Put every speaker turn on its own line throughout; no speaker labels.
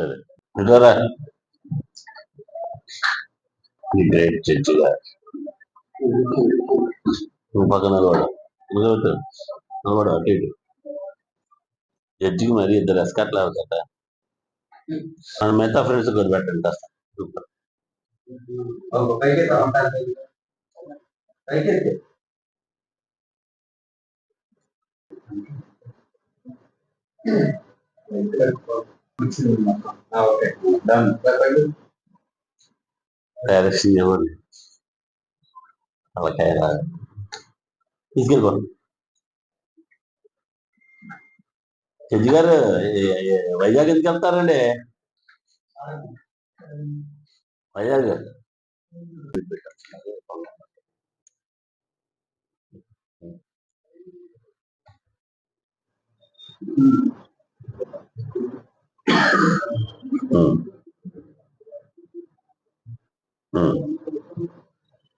సరే ఇదరా ఈ great judge గారు నువ్వు పక్కన నిలబడు అటు ఇటు జడ్జికి మరి ఇద్దరు ఎస్కట్లు అవుతాట మిగతా ఫ్రెండ్స్ కూడా పెట్టండి కాస్త సూపర్ డైరెక్షన్ ఎవరు అలాగే తీసుకెళ్ళిపోండి జడ్జి గారు వైజాగ్ ఎందుకు వెళ్తారండి వైజాగ్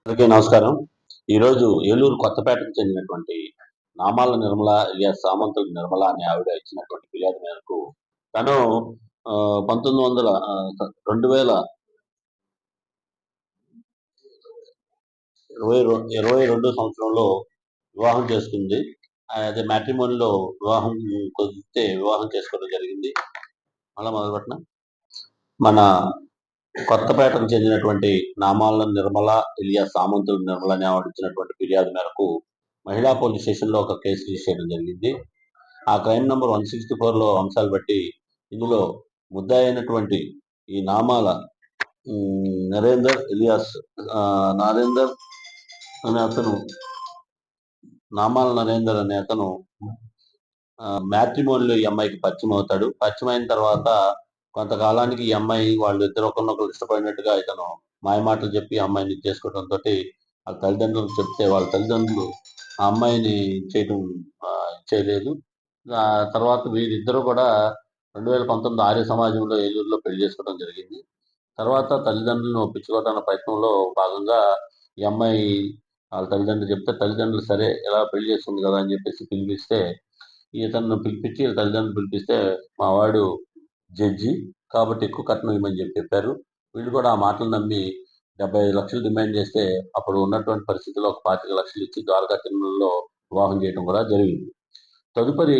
అందరికీ నమస్కారం. ఈరోజు ఏలూరు కొత్తపేటకు చెందినటువంటి నామాల నిర్మల ఇలియాస్ సామంతుల నిర్మల అనే ఆవిడ ఇచ్చినటువంటి ఫిర్యాదు మేరకు తను 2022 సంవత్సరంలో వివాహం చేసుకుంది. అదే మ్యాట్రిమోనీలో వివాహం కుదిరితే వివాహం చేసుకోవడం జరిగింది. మళ్ళా మొదలుపెట్టిన మన కొత్తపేటకు చెందినటువంటి నామాల నిర్మల ఇలియాస్ సామంతుల నిర్మల అనే ఆవిడ ఇచ్చినటువంటి ఫిర్యాదు మేరకు మహిళా పోలీస్ స్టేషన్లో ఒక కేసు రిజిస్టర్ చేయడం జరిగింది. ఆ క్రైమ్ నంబర్ 164లో అంశాలు బట్టి ఇందులో ముద్దాయి అయినటువంటి ఈ నామాల నరేందర్ ఇలియాస్ నరేందర్ అనే అతను నామాల నరేందర్ అనే అతను మ్యాట్రిమోనీలో ఈ అమ్మాయికి పరిచయం అవుతాడు. పరిచయం అయిన తర్వాత కొంతకాలానికి ఈ అమ్మాయి వాళ్ళు ఇద్దరు ఒకరినొకరు ఇష్టపడినట్టుగా ఇతను మాయమాటలు చెప్పి అమ్మాయిని చేసుకోవడంతో వాళ్ళ తల్లిదండ్రులకు చెప్తే వాళ్ళ తల్లిదండ్రులు ఆ అమ్మాయిని చేయలేదు. తర్వాత వీరిద్దరూ కూడా 2019 ఆర్య సమాజంలో ఏలూరులో పెళ్లి చేసుకోవడం జరిగింది. తర్వాత తల్లిదండ్రులను ఒప్పించుకోవడానికి ప్రయత్నంలో భాగంగా ఈ అమ్మాయి వాళ్ళ తల్లిదండ్రులు చెప్తే తల్లిదండ్రులు సరే ఎలా పెళ్లి చేసుకుంది కదా అని చెప్పేసి పిలిపిస్తే ఇతను తల్లిదండ్రులు పిలిపిస్తే మా వాడు జడ్జి కాబట్టి ఎక్కువ కట్నం ఇవ్వమని చెప్పారు. వీళ్ళు కూడా ఆ మాటలు నమ్మి 75 లక్షలు డిమాండ్ చేస్తే అప్పుడు ఉన్నటువంటి పరిస్థితుల్లో ఒక 25 లక్షలు ఇచ్చి ద్వారకా తిరుమలలో వివాహం చేయడం కూడా జరిగింది. తదుపరి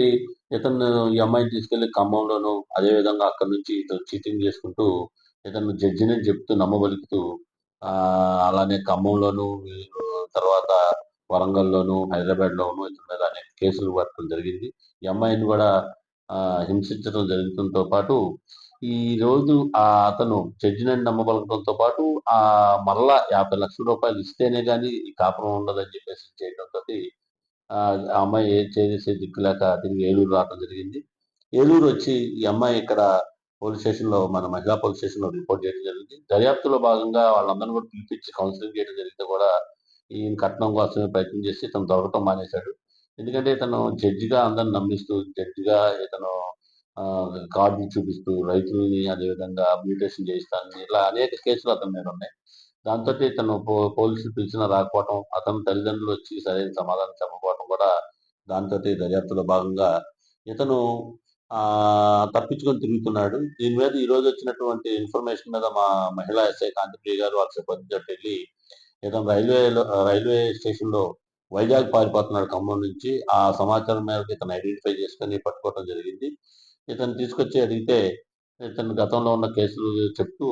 ఇతను ఈ అమ్మాయిని తీసుకెళ్లి ఖమ్మంలోను అదేవిధంగా అక్కడి నుంచి ఇతను చీటింగ్ చేసుకుంటూ ఇతను జడ్జిని చెప్తూ నమ్మబలుకుతూ అలానే ఖమ్మంలోను తర్వాత వరంగల్లోను హైదరాబాద్లోను ఇతని మీద అనేక కేసులు పట్టడం జరిగింది. ఈ అమ్మాయిని కూడా హింసించడం జరుగుతుంతో పాటు ఈ రోజు అతను జడ్జిని నమ్మబలకంతో పాటు మరలా 50 లక్షల రూపాయలు ఇస్తేనే కానీ ఈ కాపురం ఉండదని చెప్పేసి చేయడంతో ఆ అమ్మాయి ఏం చేసే దిక్కులేక తిరిగి ఏలూరు రావడం జరిగింది. ఏలూరు వచ్చి ఈ అమ్మాయి ఇక్కడ పోలీస్ స్టేషన్లో మన మహిళా పోలీస్ స్టేషన్లో రిపోర్ట్ చేయడం జరిగింది. దర్యాప్తులో భాగంగా వాళ్ళందరినీ కూడా పిలిపించి కౌన్సిలింగ్ చేయడం జరిగితే కూడా ఈయన కట్నం కోసమే ప్రయత్నం చేసి ఇతను దొరకటం మానేశాడు. ఎందుకంటే ఇతను జడ్జిగా అందరిని నమ్మిస్తూ జడ్జిగా ఇతను కార్డులు చూపిస్తూ రైతులని అదేవిధంగా మ్యూటేషన్ చేయిస్తానని ఇలా అనేక కేసులు అతని మీద ఉన్నాయి. దాంతో ఇతను పోలీసులు పిలిచినా రాకపోవడం అతని తల్లిదండ్రులు వచ్చి సరైన సమాధానం చెప్పకపోవడం కూడా దాంతో దర్యాప్తులో భాగంగా ఇతను తప్పించుకొని తిరుగుతున్నాడు. దీని మీద ఈ రోజు వచ్చినటువంటి ఇన్ఫర్మేషన్ మీద మా మహిళా ఎస్ఐ కాంతిప్రియ గారు వాళ్ళ సిబ్బందితో వెళ్ళి ఇతను రైల్వే స్టేషన్లో వైజాగ్ పారిపోతున్నాడు ఖమ్మం నుంచి. ఆ సమాచారం మేరకు ఇతను ఐడెంటిఫై చేసుకొని పట్టుకోవడం జరిగింది. ఇతను తీసుకొచ్చి అడిగితే ఇతను గతంలో ఉన్న కేసులు చెప్తూ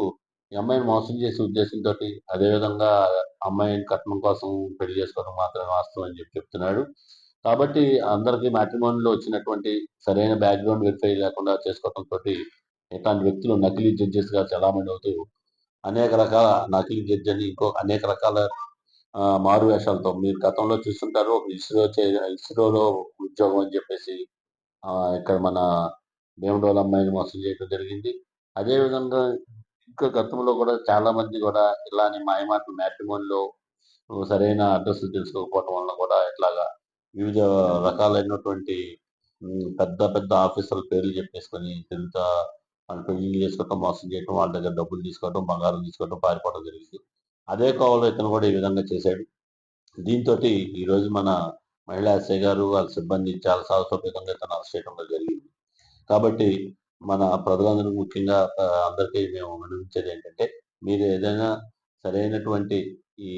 ఈ అమ్మాయిని మోసం చేసే ఉద్దేశంతో అదేవిధంగా అమ్మాయిని కట్నం కోసం పెళ్లి చేసుకోవడం మాత్రమే వాస్తవం అని చెప్తున్నాడు. కాబట్టి అందరికీ మ్యాట్రిమోనీలో వచ్చినటువంటి సరైన బ్యాక్గ్రౌండ్ వెరిఫై లేకుండా చేసుకోవడంతో ఇట్లాంటి వ్యక్తులు నకిలీ జడ్జెస్ గా చలామణి అవుతూ అనేక రకాల నకిలీ జడ్జి అని అనేక రకాల మారు వేషాలతో మీరు గతంలో చూస్తుంటారు. ఒక ఇస్రోలో ఉద్యోగం అని చెప్పేసి ఇక్కడ మన భీమడోల అమ్మాయిని మోసం చేయడం జరిగింది. అదేవిధంగా ఇంకా గతంలో కూడా చాలా మంది కూడా ఇలానే మాయమాటలు మ్యాట్రిమోనీలో సరైన అడ్రస్లు తెలుసుకోకపోవడం వల్ల కూడా ఇట్లాగా వివిధ రకాలైనటువంటి పెద్ద పెద్ద ఆఫీసర్ల పేర్లు చెప్పేసుకొని తిరుగుతా వాళ్ళు పెళ్లి చేసుకోవటం మోసం చేయడం వాళ్ళ దగ్గర డబ్బులు తీసుకోవడం బంగారం తీసుకోవడం పారిపోవడం జరిగింది. అదే కోవలో ఇతను కూడా ఈ విధంగా చేశాడు. దీంతో ఈరోజు మన మహిళా ఎస్ఐ గారు వాళ్ళ సిబ్బంది చాలా సాహసోపేతంగా ఇతను అరెస్ట్ చేయడం జరిగింది. కాబట్టి మన ప్రజలందరికీ ముఖ్యంగా అందరికీ మేము విన్నవించేది ఏంటంటే, మీరు ఏదైనా సరైనటువంటి ఈ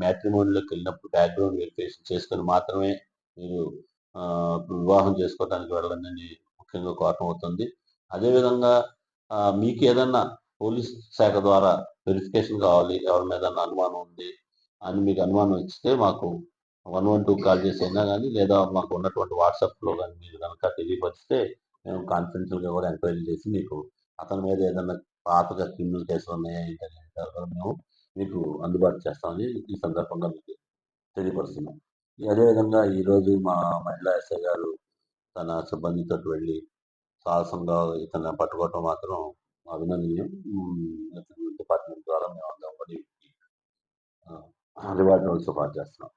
మ్యాట్రిమోనీలోకి వెళ్ళినప్పుడు బ్యాక్గ్రౌండ్ వెరిఫికేషన్ చేసుకొని మాత్రమే మీరు వివాహం చేసుకోవడానికి వెళ్ళండి ముఖ్యంగా కోరటం అవుతుంది. అదేవిధంగా మీకు ఏదన్నా పోలీస్ శాఖ ద్వారా వెరిఫికేషన్ కావాలి, ఎవరి మీద అనుమానం ఉంది అని మీకు అనుమానం ఇస్తే మాకు 112 కాల్ చేసి అయినా కానీ, లేదా మాకు ఉన్నటువంటి వాట్సాప్లో కానీ మీరు కనుక తెలియపరిస్తే మేము కాన్ఫిడెన్షియల్గా కూడా ఎంక్వైరీ చేసి మీకు అతని మీద ఏదైనా పాతగా క్రిమినల్ కేసులు ఉన్నాయా ఏంటని మేము మీకు అందుబాటు చేస్తామని ఈ సందర్భంగా మీకు తెలియపరుస్తున్నాం. అదేవిధంగా ఈరోజు మా మహిళా ఎస్ఐ గారు తన సిబ్బందితో వెళ్ళి సాహసంగా ఇతన్ని పట్టుకోవటం మాత్రం అభినందనీయం. డిపార్ట్మెంట్ ద్వారా మేము అందరం కూడా రివార్డ్ ఆల్సో పాస్ చేస్తున్నాం.